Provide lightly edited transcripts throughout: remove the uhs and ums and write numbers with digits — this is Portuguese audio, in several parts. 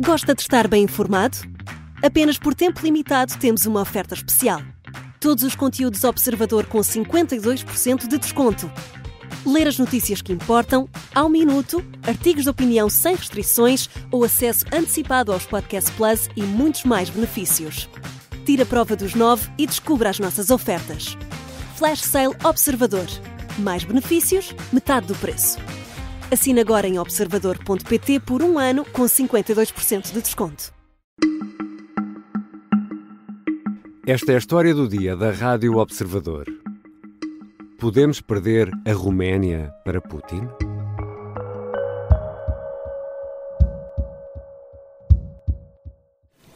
Gosta de estar bem informado? Apenas por tempo limitado temos uma oferta especial. Todos os conteúdos Observador com 52% de desconto. Ler as notícias que importam, ao minuto, artigos de opinião sem restrições ou acesso antecipado aos Podcast Plus e muitos mais benefícios. Tire a prova dos 9 e descubra as nossas ofertas. Flash Sale Observador. Mais benefícios, metade do preço. Assine agora em observador.pt por 1 ano com 52% de desconto. Esta é a história do dia da Rádio Observador. Podemos perder a Roménia para Putin?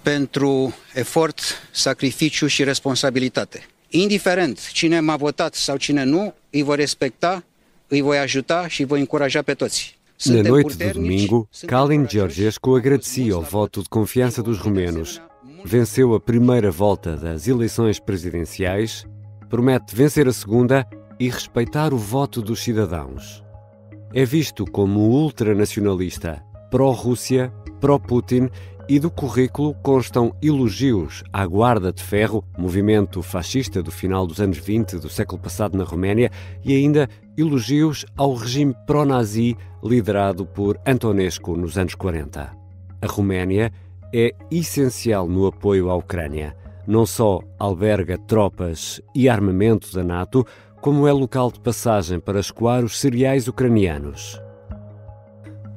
Pentru efort, sacrificiu și responsabilitate. Indiferent cine m-a votat sau cine nu, îi voi respecta, îi voi ajuta și îi voi încuraja pe toți. Na noite de domingo, Calin Georgescu agradecia o voto de confiança dos romenos. Venceu a primeira volta das eleições presidenciais, promete vencer a segunda e respeitar o voto dos cidadãos. É visto como ultranacionalista, pró-Rússia, pró-Putin, e do currículo constam elogios à Guarda de Ferro, movimento fascista do final dos anos 20 do século passado na Roménia, e ainda elogios ao regime pró-nazi liderado por Antonescu nos anos 40. A Roménia é essencial no apoio à Ucrânia. Não só alberga tropas e armamento da NATO, como é local de passagem para escoar os cereais ucranianos.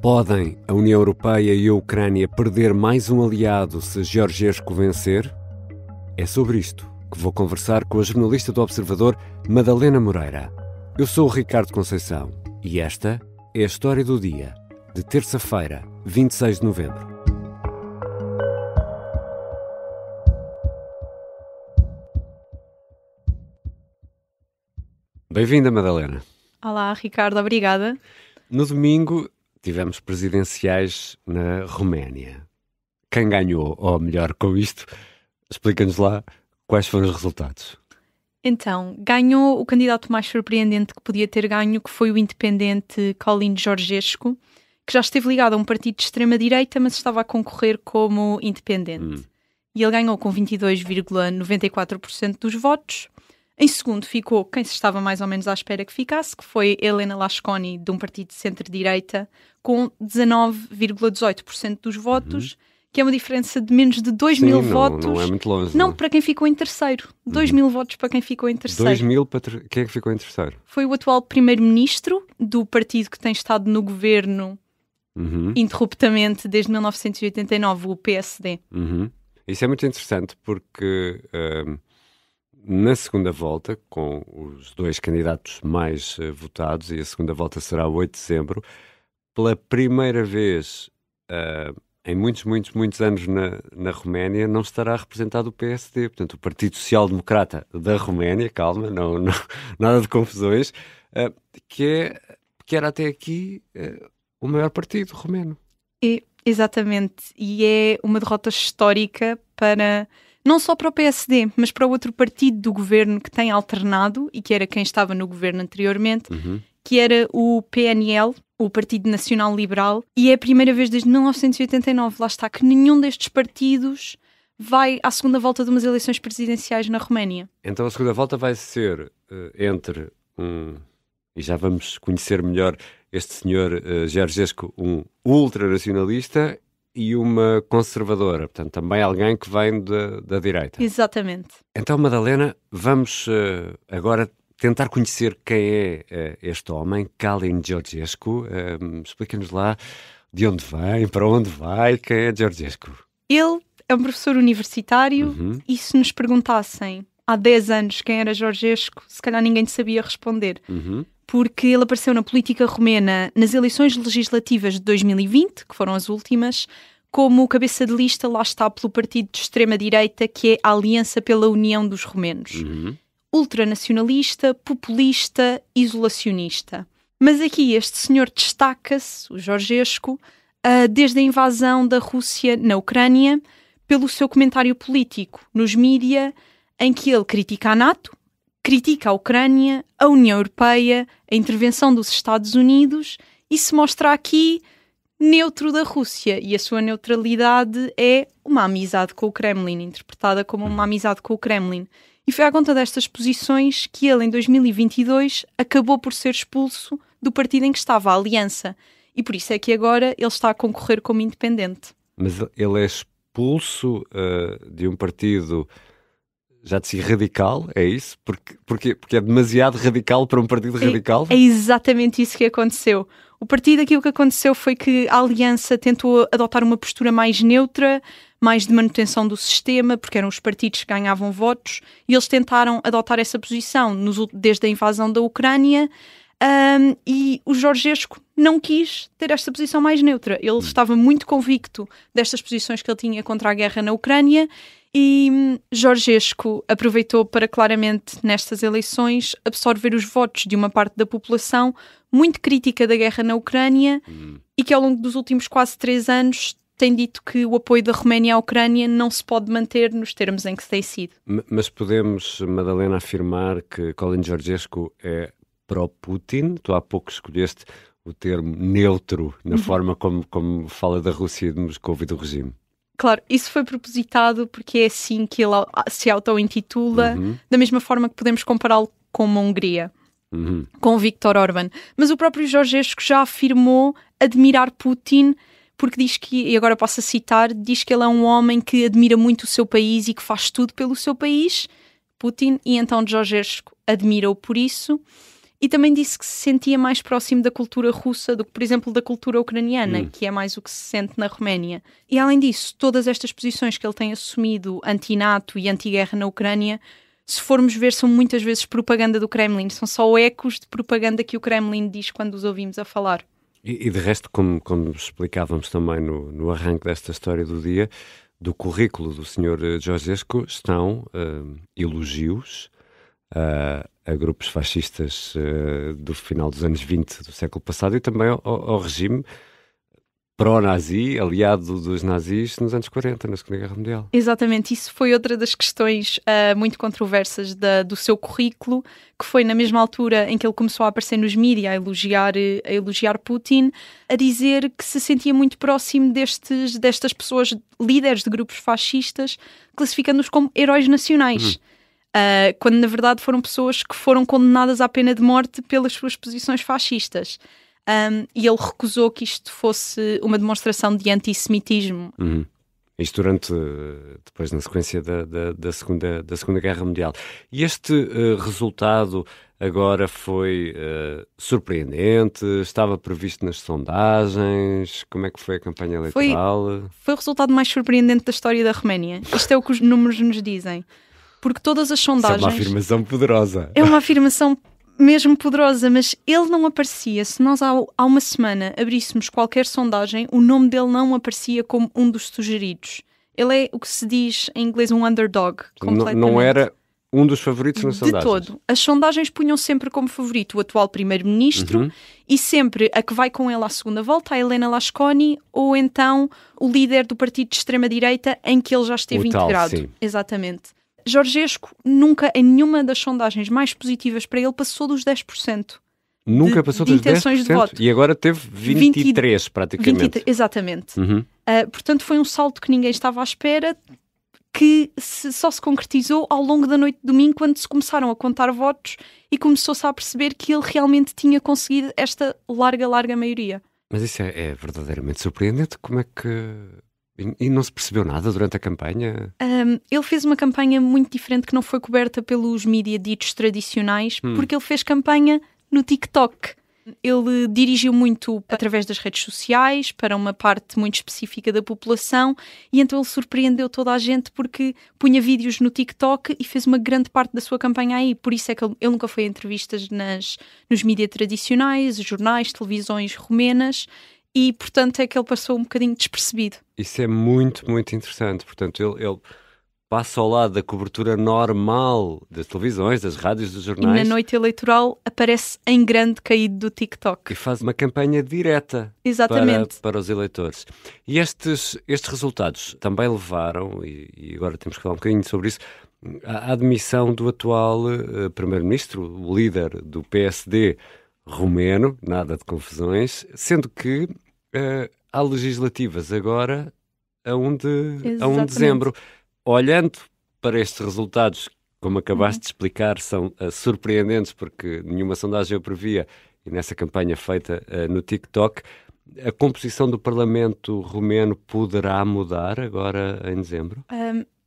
Podem a União Europeia e a Ucrânia perder mais um aliado se Georgescu vencer? É sobre isto que vou conversar com a jornalista do Observador, Madalena Moreira. Eu sou o Ricardo Conceição e esta é a história do dia, de terça-feira, 26 de novembro. Bem-vinda, Madalena. Olá, Ricardo, obrigada. No domingo tivemos presidenciais na Roménia. Quem ganhou, ou melhor, com isto, explica-nos lá quais foram os resultados. Então, ganhou o candidato mais surpreendente que podia ter ganho, que foi o independente Calin Georgescu, que já esteve ligado a um partido de extrema-direita, mas estava a concorrer como independente. E ele ganhou com 22,94% dos votos. Em segundo ficou quem se estava mais ou menos à espera que ficasse, que foi Elena Lasconi, de um partido de centro-direita, com 19,18% dos votos, que é uma diferença de menos de 2 mil votos. Não é muito longe. Não, para quem ficou em terceiro. 2 mil votos para quem ficou em terceiro. 2 mil para... Quem é que ficou em terceiro? Foi o atual primeiro-ministro do partido que tem estado no governo interruptamente desde 1989, o PSD. Isso é muito interessante porque... na segunda volta, com os dois candidatos mais votados, e a segunda volta será 8 de dezembro, pela primeira vez em muitos anos na Roménia, não estará representado o PSD, portanto o Partido Social Democrata da Roménia, calma, não, nada de confusões, que era até aqui o maior partido romeno. Exatamente, e é uma derrota histórica para... não só para o PSD, mas para o outro partido do governo que tem alternado, e que era quem estava no governo anteriormente, que era o PNL, o Partido Nacional Liberal, e é a primeira vez desde 1989, lá está, que nenhum destes partidos vai à segunda volta de umas eleições presidenciais na Roménia. Então a segunda volta vai ser entre e já vamos conhecer melhor este senhor Georgescu, um ultranacionalista, e uma conservadora, portanto, também alguém que vem da direita. Exatamente. Então, Madalena, vamos agora tentar conhecer quem é este homem, Calin Georgescu. Explica-nos lá de onde vem, para onde vai, quem é Georgescu. Ele é um professor universitário e se nos perguntassem há 10 anos quem era Georgescu, se calhar ninguém sabia responder. Porque ele apareceu na política romena nas eleições legislativas de 2020, que foram as últimas, como cabeça de lista, lá está, pelo partido de extrema-direita, que é a Aliança pela União dos Romenos. Ultranacionalista, populista, isolacionista. Mas aqui este senhor destaca-se, o Georgescu, desde a invasão da Rússia na Ucrânia, pelo seu comentário político nos mídia, em que ele critica a NATO, critica a Ucrânia, a União Europeia, a intervenção dos Estados Unidos e se mostra aqui neutro da Rússia, e a sua neutralidade é uma amizade com o Kremlin, interpretada como uma amizade com o Kremlin. E foi à conta destas posições que ele, em 2022, acabou por ser expulso do partido em que estava, a Aliança. E por isso é que agora ele está a concorrer como independente. Mas ele é expulso de um partido, já de si radical, é isso? Porque é demasiado radical para um partido radical? É exatamente isso que aconteceu. O partido, aquilo que aconteceu foi que a Aliança tentou adotar uma postura mais neutra, mais de manutenção do sistema, porque eram os partidos que ganhavam votos, e eles tentaram adotar essa posição desde a invasão da Ucrânia, e o Georgescu não quis ter esta posição mais neutra. Ele estava muito convicto destas posições que ele tinha contra a guerra na Ucrânia, e Georgescu aproveitou para claramente nestas eleições absorver os votos de uma parte da população muito crítica da guerra na Ucrânia e que ao longo dos últimos quase 3 anos tem dito que o apoio da Roménia à Ucrânia não se pode manter nos termos em que se tem sido. Mas podemos, Madalena, afirmar que Colin Georgescu é pró-Putin? Tu há pouco escolheste o termo neutro na forma como fala da Rússia, de Moscou e do regime. Claro, isso foi propositado porque é assim que ele se auto-intitula, da mesma forma que podemos compará-lo com a Hungria, com o Viktor Orbán. Mas o próprio Georgescu já afirmou admirar Putin, porque diz que, e agora posso citar, diz que ele é um homem que admira muito o seu país e que faz tudo pelo seu país, Putin, e então Georgescu admira-o por isso. E também disse que se sentia mais próximo da cultura russa do que, por exemplo, da cultura ucraniana, que é mais o que se sente na Roménia. E, além disso, todas estas posições que ele tem assumido anti-NATO e anti-guerra na Ucrânia, se formos ver, são muitas vezes propaganda do Kremlin. São só ecos de propaganda que o Kremlin diz quando os ouvimos a falar. E de resto, como explicávamos também no arranque desta história do dia, do currículo do Sr. Georgescu estão elogios a grupos fascistas do final dos anos 20 do século passado e também ao regime pró-nazi, aliado dos nazis nos anos 40, na Segunda Guerra Mundial. Exatamente, isso foi outra das questões muito controversas do seu currículo, que foi na mesma altura em que ele começou a aparecer nos mídias a elogiar Putin, a dizer que se sentia muito próximo destas pessoas, líderes de grupos fascistas, classificando-os como heróis nacionais. Quando na verdade foram pessoas que foram condenadas à pena de morte pelas suas posições fascistas. E ele recusou que isto fosse uma demonstração de antissemitismo. Isto depois na sequência da Segunda Guerra Mundial. E este resultado agora foi surpreendente? Estava previsto nas sondagens? Como é que foi a campanha eleitoral? Foi o resultado mais surpreendente da história da Roménia. Isto é o que os números nos dizem. Porque todas as sondagens... Isso é uma afirmação poderosa. É uma afirmação mesmo poderosa, mas ele não aparecia. Se nós há uma semana abríssemos qualquer sondagem, o nome dele não aparecia como um dos sugeridos. Ele é o que se diz em inglês um underdog. Completamente. Não era um dos favoritos nas sondagens? De todo. As sondagens punham sempre como favorito o atual primeiro-ministro e sempre a que vai com ele à segunda volta, a Helena Lasconi, ou então o líder do partido de extrema-direita em que ele já esteve integrado. Sim. Exatamente. Georgescu nunca, em nenhuma das sondagens mais positivas para ele, passou dos 10%. Nunca passou dos 10%? Intenções de voto. E agora teve 23%, praticamente. Exatamente. Portanto, foi um salto que ninguém estava à espera, que só se concretizou ao longo da noite de domingo, quando se começaram a contar votos e começou-se a perceber que ele realmente tinha conseguido esta larga maioria. Mas isso é verdadeiramente surpreendente. Como é que... E não se percebeu nada durante a campanha? Ele fez uma campanha muito diferente que não foi coberta pelos mídias ditos tradicionais, porque ele fez campanha no TikTok. Ele dirigiu muito através das redes sociais para uma parte muito específica da população e então ele surpreendeu toda a gente porque punha vídeos no TikTok e fez uma grande parte da sua campanha aí. Por isso é que ele nunca foi a entrevistas nos mídias tradicionais, jornais, televisões romenas. E, portanto, é que ele passou um bocadinho despercebido. Isso é muito, muito interessante. Portanto, ele passa ao lado da cobertura normal das televisões, das rádios, dos jornais. E na noite eleitoral aparece em grande caído do TikTok. E faz uma campanha direta. Exatamente. Para os eleitores. E estes resultados também levaram, e agora temos que falar um bocadinho sobre isso, à admissão do atual primeiro-ministro, o líder do PSD romeno, nada de confusões, sendo que há legislativas agora a 1 de dezembro. Olhando para estes resultados, como acabaste de explicar, são surpreendentes, porque nenhuma sondagem eu previa, e nessa campanha feita no TikTok, a composição do Parlamento romeno poderá mudar agora em dezembro?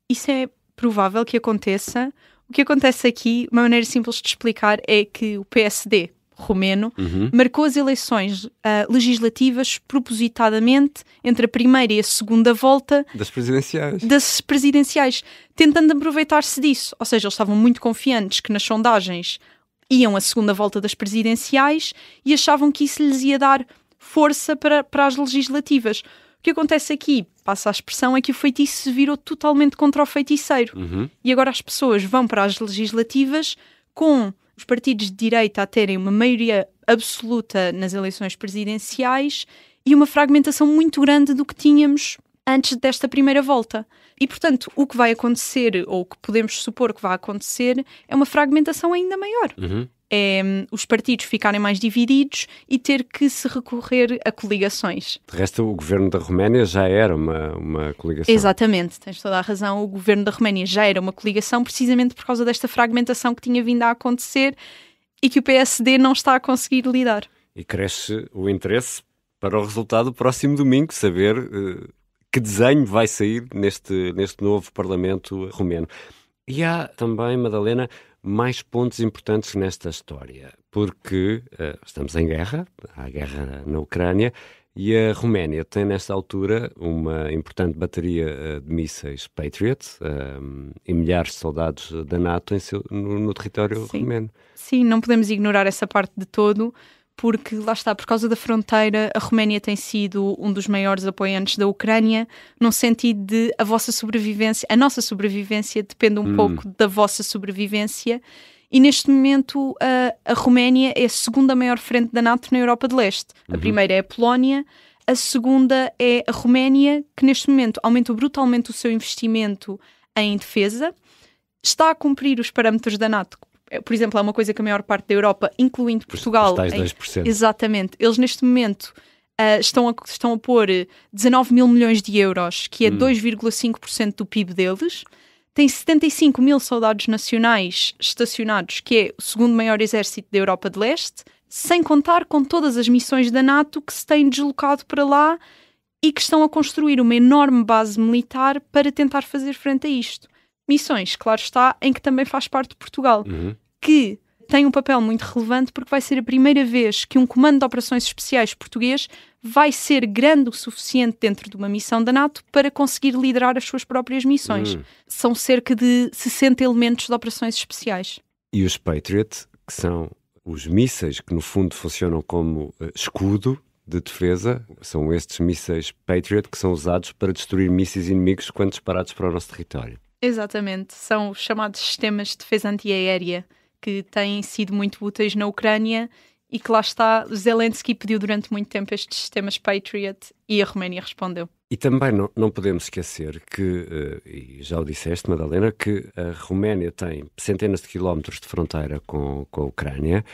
Isso é provável que aconteça. O que acontece aqui, uma maneira simples de explicar, é que o PSD romeno marcou as eleições legislativas propositadamente entre a primeira e a segunda volta das presidenciais, tentando aproveitar-se disso. Ou seja, eles estavam muito confiantes que nas sondagens iam a segunda volta das presidenciais e achavam que isso lhes ia dar força para as legislativas. O que acontece aqui, passa a expressão, é que o feitiço se virou totalmente contra o feiticeiro. E agora as pessoas vão para as legislativas com os partidos de direita a terem uma maioria absoluta nas eleições presidenciais e uma fragmentação muito grande do que tínhamos antes desta primeira volta. E, portanto, o que vai acontecer, ou o que podemos supor que vai acontecer, é uma fragmentação ainda maior. É os partidos ficarem mais divididos e ter que se recorrer a coligações. De resto, o governo da Roménia já era uma coligação. Exatamente, tens toda a razão. O governo da Roménia já era uma coligação precisamente por causa desta fragmentação que tinha vindo a acontecer e que o PSD não está a conseguir lidar. E cresce o interesse para o resultado do próximo domingo, saber que desenho vai sair neste novo Parlamento romeno. E há também, Madalena, mais pontos importantes nesta história, porque estamos em guerra, há guerra na Ucrânia, e a Roménia tem nesta altura uma importante bateria de mísseis Patriot e milhares de soldados da NATO no território romeno. Sim, não podemos ignorar essa parte de todo, porque lá está, por causa da fronteira, a Roménia tem sido um dos maiores apoiantes da Ucrânia, num sentido de a vossa sobrevivência, a nossa sobrevivência depende um pouco da vossa sobrevivência, e neste momento a Roménia é a segunda maior frente da NATO na Europa de Leste. A primeira é a Polónia, a segunda é a Roménia, que neste momento aumentou brutalmente o seu investimento em defesa, está a cumprir os parâmetros da NATO. Por exemplo, é uma coisa que a maior parte da Europa, incluindo Portugal... Os tais 2%. Exatamente. Eles, neste momento, estão a pôr 19 mil milhões de euros, que é 2,5% do PIB deles. Tem 75 mil soldados nacionais estacionados, que é o segundo maior exército da Europa de Leste, sem contar com todas as missões da NATO que se têm deslocado para lá e que estão a construir uma enorme base militar para tentar fazer frente a isto. Missões, claro está, em que também faz parte de Portugal, que tem um papel muito relevante porque vai ser a primeira vez que um comando de operações especiais português vai ser grande o suficiente dentro de uma missão da NATO para conseguir liderar as suas próprias missões. São cerca de 60 elementos de operações especiais. E os Patriot, que são os mísseis que no fundo funcionam como escudo de defesa, são estes mísseis Patriot que são usados para destruir mísseis inimigos quando disparados para o nosso território. Exatamente, são os chamados sistemas de defesa antiaérea que têm sido muito úteis na Ucrânia e que lá está, Zelensky pediu durante muito tempo estes sistemas Patriot e a Roménia respondeu. E também não podemos esquecer que, e já o disseste, Madalena, que a Roménia tem centenas de quilómetros de fronteira com a Ucrânia,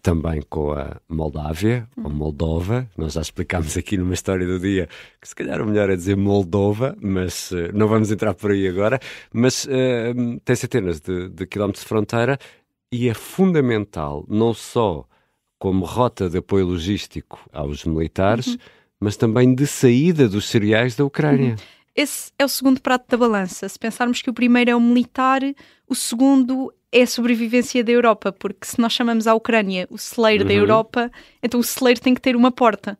também com a Moldávia, ou Moldova. Nós já explicámos aqui numa história do dia que se calhar o melhor é dizer Moldova, mas não vamos entrar por aí agora. Mas tem centenas de quilómetros de fronteira e é fundamental, não só como rota de apoio logístico aos militares, mas também de saída dos cereais da Ucrânia. Esse é o segundo prato da balança. Se pensarmos que o primeiro é o militar, o segundo é a sobrevivência da Europa, porque se nós chamamos a Ucrânia o celeiro da Europa, então o celeiro tem que ter uma porta.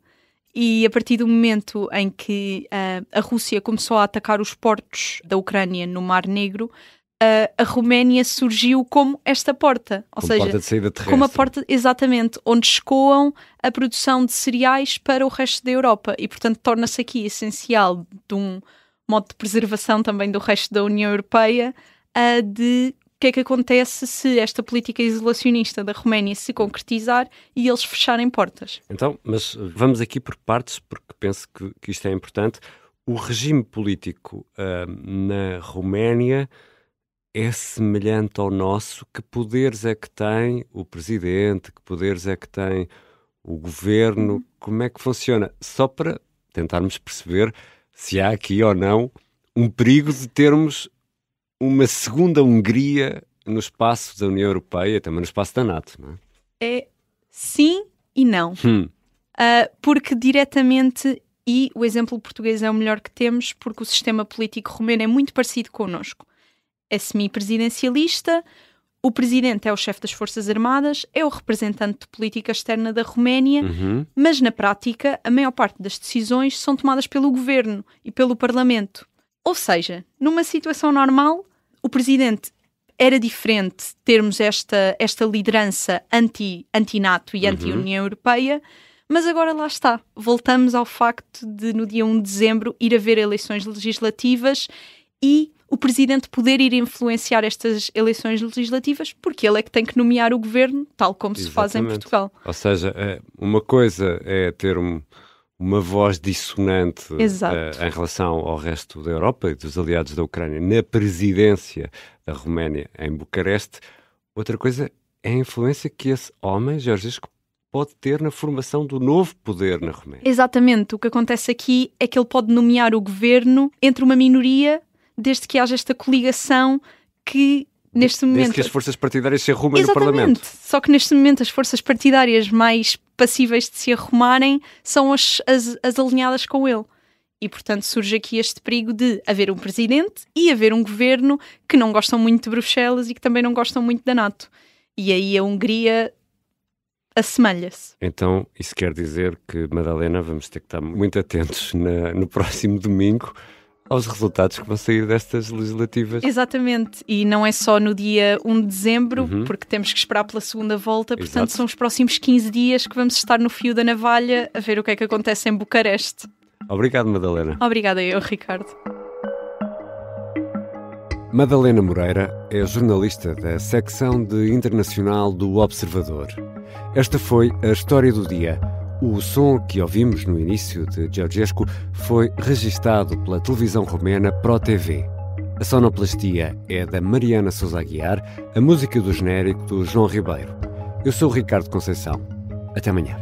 E a partir do momento em que a Rússia começou a atacar os portos da Ucrânia no Mar Negro, a Roménia surgiu como esta porta, ou seja, porta de saída terrestre. Como a porta, exatamente, onde escoam a produção de cereais para o resto da Europa e, portanto, torna-se aqui essencial de um modo de preservação também do resto da União Europeia de o que é que acontece se esta política isolacionista da Roménia se concretizar e eles fecharem portas. Então, mas vamos aqui por partes, porque penso que isto é importante. O regime político na Roménia é semelhante ao nosso? Que poderes é que tem o presidente? Que poderes é que tem o governo? Como é que funciona? Só para tentarmos perceber se há aqui ou não um perigo de termos uma segunda Hungria no espaço da União Europeia, também no espaço da NATO, não é? É sim e não. Porque diretamente, e o exemplo português é o melhor que temos, porque o sistema político romeno é muito parecido connosco. É semi-presidencialista, o presidente é o chefe das Forças Armadas, é o representante de política externa da Roménia, mas na prática a maior parte das decisões são tomadas pelo governo e pelo parlamento. Ou seja, numa situação normal, o presidente era diferente termos esta liderança anti-NATO e anti-União Europeia, mas agora lá está. Voltamos ao facto de no dia 1 de dezembro ir haver eleições legislativas e o presidente poder ir influenciar estas eleições legislativas, porque ele é que tem que nomear o governo, tal como se faz em Portugal. Ou seja, uma coisa é ter uma voz dissonante em relação ao resto da Europa e dos aliados da Ucrânia na presidência da Roménia em Bucareste. Outra coisa é a influência que esse homem, Georgescu, pode ter na formação do novo poder na Roménia. Exatamente. O que acontece aqui é que ele pode nomear o governo entre uma minoria, desde que haja esta coligação que neste momento... Desde que as forças partidárias se arrumem no Parlamento. Só que neste momento as forças partidárias mais passíveis de se arrumarem são as alinhadas com ele. E, portanto, surge aqui este perigo de haver um presidente e haver um governo que não gostam muito de Bruxelas e que também não gostam muito da NATO. E aí a Hungria assemelha-se. Então, isso quer dizer que, Madalena, vamos ter que estar muito atentos no próximo domingo aos resultados que vão sair destas legislativas. Exatamente, e não é só no dia 1 de dezembro, porque temos que esperar pela segunda volta, portanto são os próximos 15 dias que vamos estar no fio da navalha a ver o que é que acontece em Bucareste. Obrigado, Madalena. Obrigada eu, Ricardo. Madalena Moreira é jornalista da secção de internacional do Observador. Esta foi a história do dia. O som que ouvimos no início de Georgescu foi registado pela televisão romena ProTV. A sonoplastia é da Mariana Sousa Aguiar, a música do genérico do João Ribeiro. Eu sou o Ricardo Conceição. Até amanhã.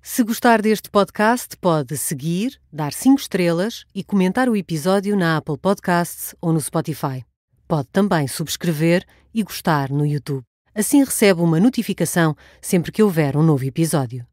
Se gostar deste podcast, pode seguir, dar 5 estrelas e comentar o episódio na Apple Podcasts ou no Spotify. Pode também subscrever e gostar no YouTube. Assim recebe uma notificação sempre que houver um novo episódio.